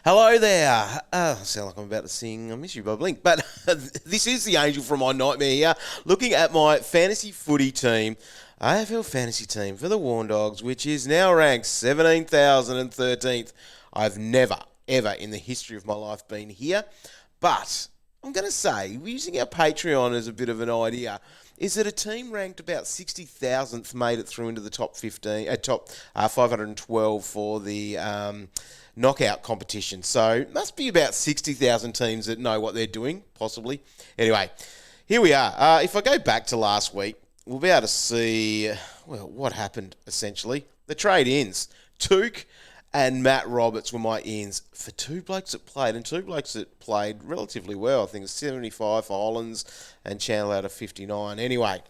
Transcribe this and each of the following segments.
Hello there. I sound like I'm about to sing I Miss You by Blink, but this is the angel from my nightmare here, looking at my fantasy footy team, AFL fantasy team for the Warne Dawgs, which is now ranked 17,013th. I've never, ever in the history of my life been here, but I'm going to say, using our Patreon as a bit of an idea, is that a team ranked about 60,000th made it through into the top 15, top 512 for the knockout competition. So must be about 60,000 teams that know what they're doing, possibly. Anyway, here we are. If I go back to last week, we'll be able to see, well, what happened, essentially. The trade ins. Took and Matt Roberts were my ins for two blokes that played, and two blokes that played relatively well. I think it's 75 for Hollands and Chandler out of 59. Anyway,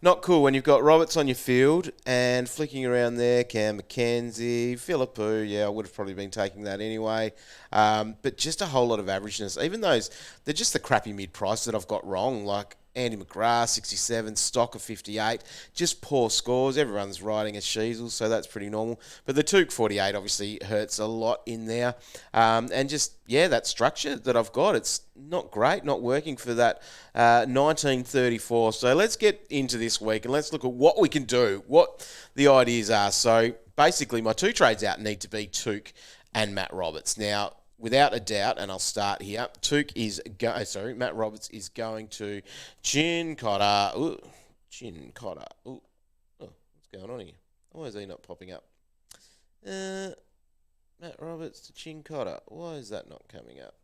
not cool when you've got Roberts on your field and flicking around there, Cam McKenzie, Philippou, yeah, I would have probably been taking that anyway. But just a whole lot of averageness. Even those, they're just the crappy mid-price that I've got wrong, like Andy McGrath, 67, Stock of 58. Just poor scores. Everyone's riding a Sheasel, so that's pretty normal. But the Took 48 obviously hurts a lot in there. And just, yeah, that structure that I've got, it's not great, not working for that 1934. So let's get into this week and let's look at what we can do, what the ideas are. So basically my two trades out need to be Took and Matt Roberts. Now, without a doubt, and I'll start here, Matt Roberts is going to Chin Cotter. Oh, what's going on here? Why is he not popping up? Matt Roberts to Chin Cotter. Why is that not coming up?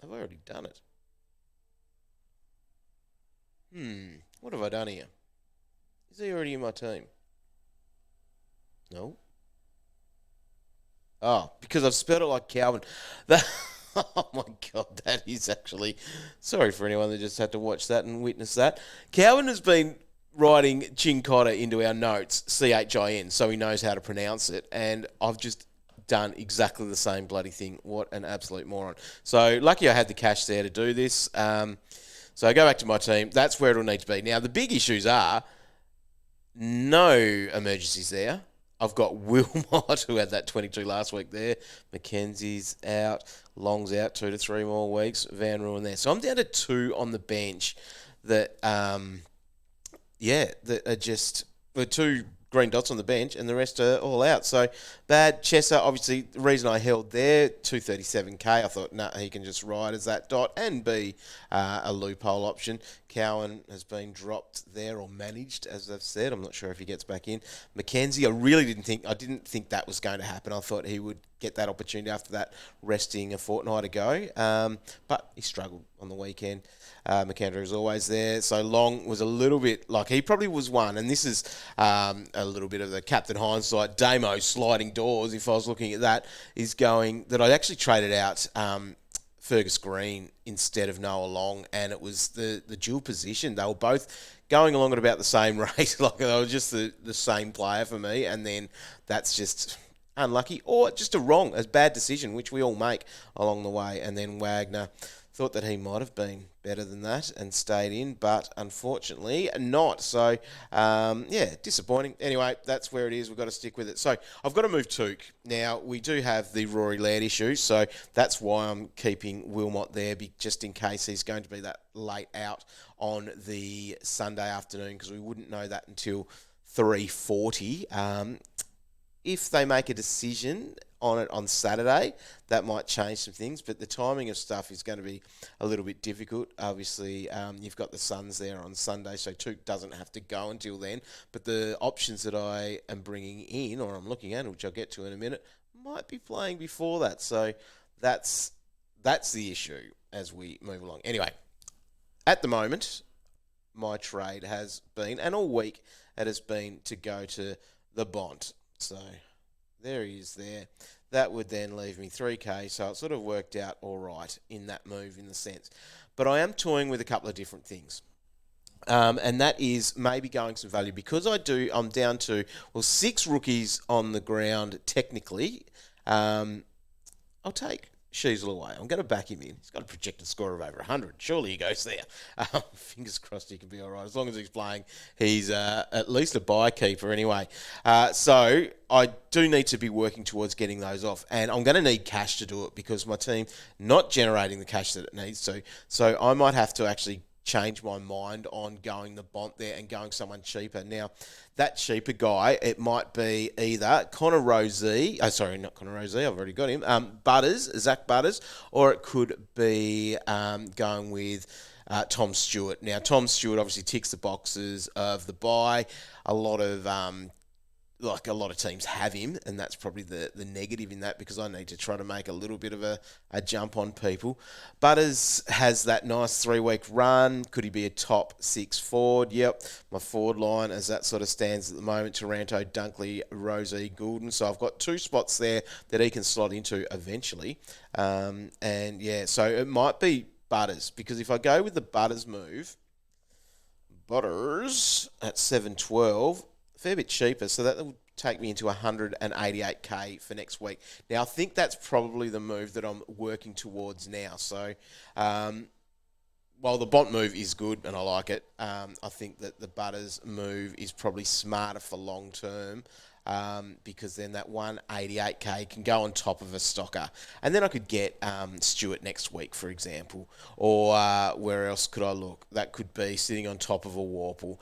I've already done it. What have I done here? Is he already in my team? No. Oh, because I've spelled it like Calvin. Oh my God, that is actually... Sorry for anyone that just had to watch that and witness that. Calvin has been writing Chincotta into our notes, C-H-I-N, so he knows how to pronounce it, and I've just done exactly the same bloody thing. What an absolute moron. So lucky I had the cash there to do this. So I go back to my team. That's where it'll need to be. Now, the big issues are no emergencies there. I've got Wilmot, who had that 22 last week there. Mackenzie's out. Long's out 2 to 3 more weeks. Van Ruin there. So I'm down to 2 on the bench that, that are just... the 2 green dots on the bench and the rest are all out. So bad. Chesser, obviously, the reason I held there, 237k, I thought, he can just ride as that dot and be a loophole option. Cowan has been dropped there or managed, as I've said. I'm not sure if he gets back in. Mackenzie, I didn't think that was going to happen. I thought he would get that opportunity after that resting a fortnight ago. But he struggled on the weekend. McAndrew was always there. So Long was a little bit like he probably was one. And this is a little bit of the Captain hindsight. Damo sliding doors, if I was looking at that, is going that I actually traded out Fergus Green instead of Noah Long, and it was the dual position. They were both going along at about the same rate. Like they were just the same player for me, and then that's just unlucky or just a bad decision, which we all make along the way. And then Wagner, thought that he might have been better than that and stayed in, but unfortunately not. So, disappointing. Anyway, that's where it is. We've got to stick with it. So, I've got to move Took. Now, we do have the Rory Laird issue, so that's why I'm keeping Wilmot there, just in case he's going to be that late out on the Sunday afternoon, because we wouldn't know that until 3:40. If they make a decision on it on Saturday, that might change some things, but the timing of stuff is going to be a little bit difficult. Obviously, you've got the Suns there on Sunday, so Took doesn't have to go until then, but the options that I am bringing in, or I'm looking at, which I'll get to in a minute, might be playing before that, so that's the issue as we move along. Anyway, at the moment, my trade has been, and all week it has been, to go to the Bont. So there he is there. That would then leave me 3k, so it sort of worked out all right in that move in the sense. But I am toying with a couple of different things. And that is maybe going some value, because I'm down to, 6 rookies on the ground technically. I'll take Sheasel away. I'm going to back him in. He's got a projected score of over 100. Surely he goes there. Fingers crossed he can be all right. As long as he's playing, he's at least a bye keeper anyway. So I do need to be working towards getting those off. And I'm going to need cash to do it because my team not generating the cash that it needs to. So I might have to actually change my mind on going the Bont there and going someone cheaper. Now, that cheaper guy, it might be either Connor Rozee, not Connor Rozee, I've already got him, Zach Butters, or it could be going with Tom Stewart. Now, Tom Stewart obviously ticks the boxes of the buy. A lot of teams have him, and that's probably the negative in that because I need to try to make a little bit of a jump on people. Butters has that nice 3-week run. Could he be a top 6 forward? Yep. My forward line, as that sort of stands at the moment, Taranto, Dunkley, Rosie, Goulden. So I've got 2 spots there that he can slot into eventually. So it might be Butters because if I go with the Butters move, Butters at 7.12, fair bit cheaper, so that will take me into 188k for next week. Now, I think that's probably the move that I'm working towards now. So, while the Bont move is good and I like it, I think that the Butters move is probably smarter for long term. Because then that 188k can go on top of a stocker. And then I could get Stewart next week, for example. Or where else could I look? That could be sitting on top of a Warple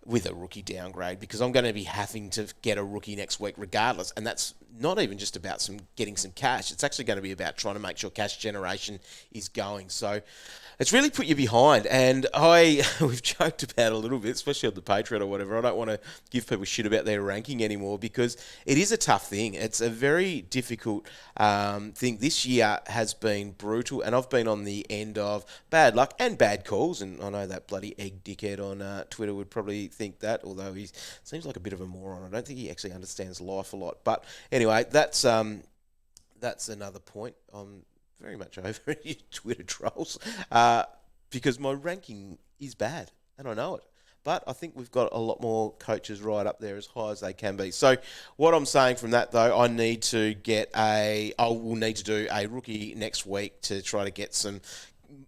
with a rookie downgrade because I'm going to be having to get a rookie next week regardless. And that's not even just about getting some cash. It's actually going to be about trying to make sure cash generation is going. So it's really put you behind. And we've joked about it a little bit, especially on the Patreon or whatever. I don't want to give people shit about their ranking anymore because it is a tough thing. It's a very difficult thing. This year has been brutal, and I've been on the end of bad luck and bad calls. And I know that bloody egg dickhead on Twitter would probably think that, although he seems like a bit of a moron. I don't think he actually understands life a lot. But anyway, that's another point. I'm very much over your Twitter trolls because my ranking is bad, and I know it. But I think we've got a lot more coaches right up there as high as they can be. So what I'm saying from that, though, I will need to do a rookie next week to try to get some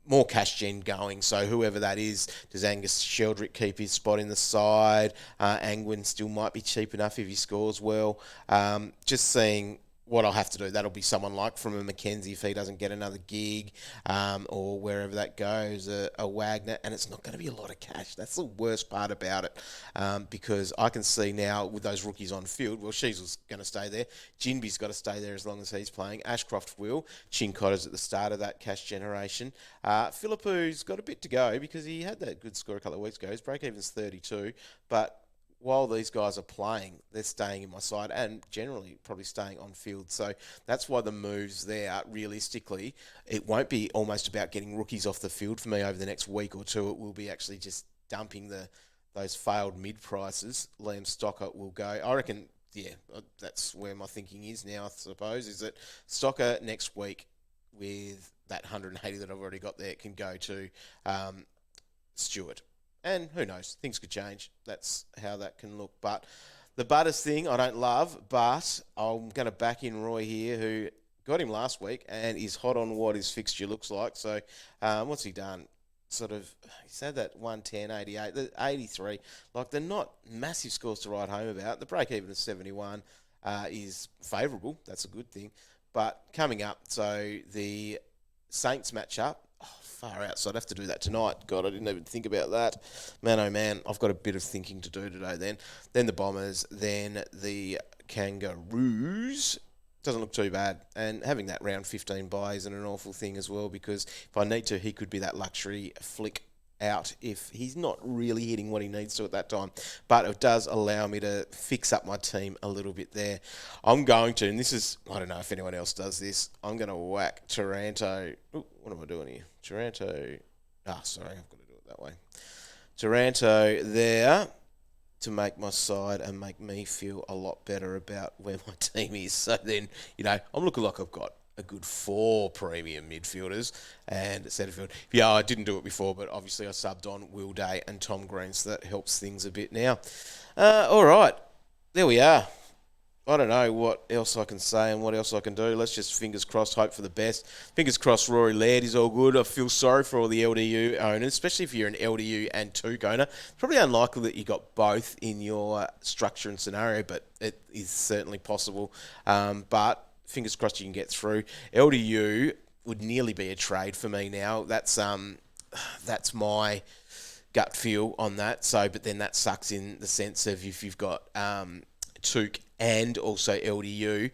more cash gen going. So whoever that is, does Angus Sheldrick keep his spot in the side? Angwin still might be cheap enough if he scores well. Just seeing what I'll have to do. That'll be someone like from a Mackenzie if he doesn't get another gig, or wherever that goes, a Wagner, and it's not going to be a lot of cash. That's the worst part about it, because I can see now with those rookies on field, well, Sheasel's going to stay there. Jinby's got to stay there as long as he's playing. Ashcroft will. Chincotter's at the start of that cash generation. Philippu's got a bit to go because he had that good score a couple of weeks ago. His break-even's 32, but while these guys are playing, they're staying in my side and generally probably staying on field. So that's why the moves there, realistically, it won't be almost about getting rookies off the field for me over the next week or two. It will be actually just dumping those failed mid-prices. Liam Stocker will go. I reckon, that's where my thinking is now, I suppose, is that Stocker next week with that 180 that I've already got there can go to Stewart. And who knows, things could change. That's how that can look. But the Butters thing I don't love, but I'm going to back in Roy here, who got him last week and is hot on what his fixture looks like. So what's he done? He's had that 110, 88, 83. Like, they're not massive scores to write home about. The break-even of 71 is favourable. That's a good thing. But coming up, so the Saints match up. Far out, so I'd have to do that tonight. God, I didn't even think about that. Man, oh man, I've got a bit of thinking to do today then. Then the Bombers, then the Kangaroos. Doesn't look too bad. And having that round 15 bye isn't an awful thing as well, because if I need to, he could be that luxury flick out if he's not really hitting what he needs to at that time. But it does allow me to fix up my team a little bit there. I'm going to, and this is, I don't know if anyone else does this, I'm going to whack Taranto. Ooh, what am I doing here? Taranto. Sorry, I've got to do it that way. Taranto there to make my side and make me feel a lot better about where my team is. So then, I'm looking like I've got a good 4 premium midfielders and centre field. Yeah, I didn't do it before, but obviously I subbed on Will Day and Tom Green, so that helps things a bit now. All right, there we are. I don't know what else I can say and what else I can do. Let's just fingers crossed, hope for the best. Fingers crossed Rory Laird is all good. I feel sorry for all the LDU owners, especially if you're an LDU and Took owner. It's probably unlikely that you got both in your structure and scenario, but it is certainly possible. But fingers crossed you can get through. LDU would nearly be a trade for me now. That's my gut feel on that. So, but then that sucks in the sense of if you've got Took and also LDU,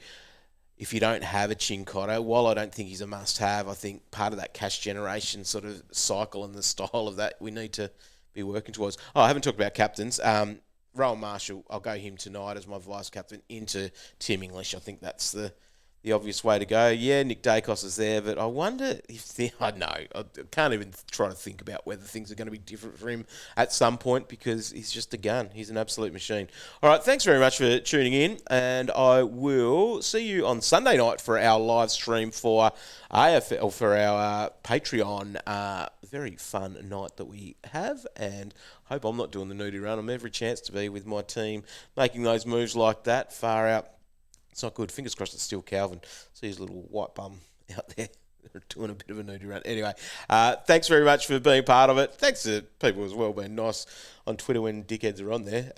if you don't have a Chincotta, while I don't think he's a must-have, I think part of that cash generation sort of cycle and the style of that we need to be working towards. Oh, I haven't talked about captains. Rowan Marshall, I'll go him tonight as my vice captain into Tim English. I think that's the obvious way to go. Yeah, Nick Dacos is there, but I wonder if I know. I can't even try to think about whether things are going to be different for him at some point because he's just a gun. He's an absolute machine. All right, thanks very much for tuning in, and I will see you on Sunday night for our live stream for AFL, for our Patreon. Very fun night that we have, and hope I'm not doing the nudie run. I'm every chance to be with my team making those moves like that far out. It's not good. Fingers crossed it's still Calvin. See his little white bum out there doing a bit of a nudie run. Anyway, thanks very much for being part of it. Thanks to people as well being nice on Twitter when dickheads are on there.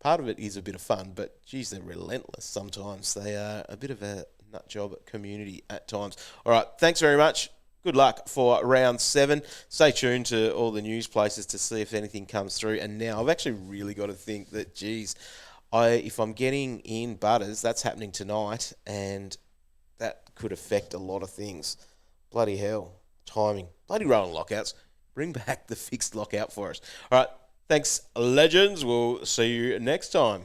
Part of it is a bit of fun, but geez, they're relentless sometimes. They are a bit of a nut job community at times. All right, thanks very much. Good luck for round 7. Stay tuned to all the news places to see if anything comes through. And now I've actually really got to think that, geez, if I'm getting in Butters, that's happening tonight, and that could affect a lot of things. Bloody hell. Timing. Bloody rolling lockouts. Bring back the fixed lockout for us. All right. Thanks, legends. We'll see you next time.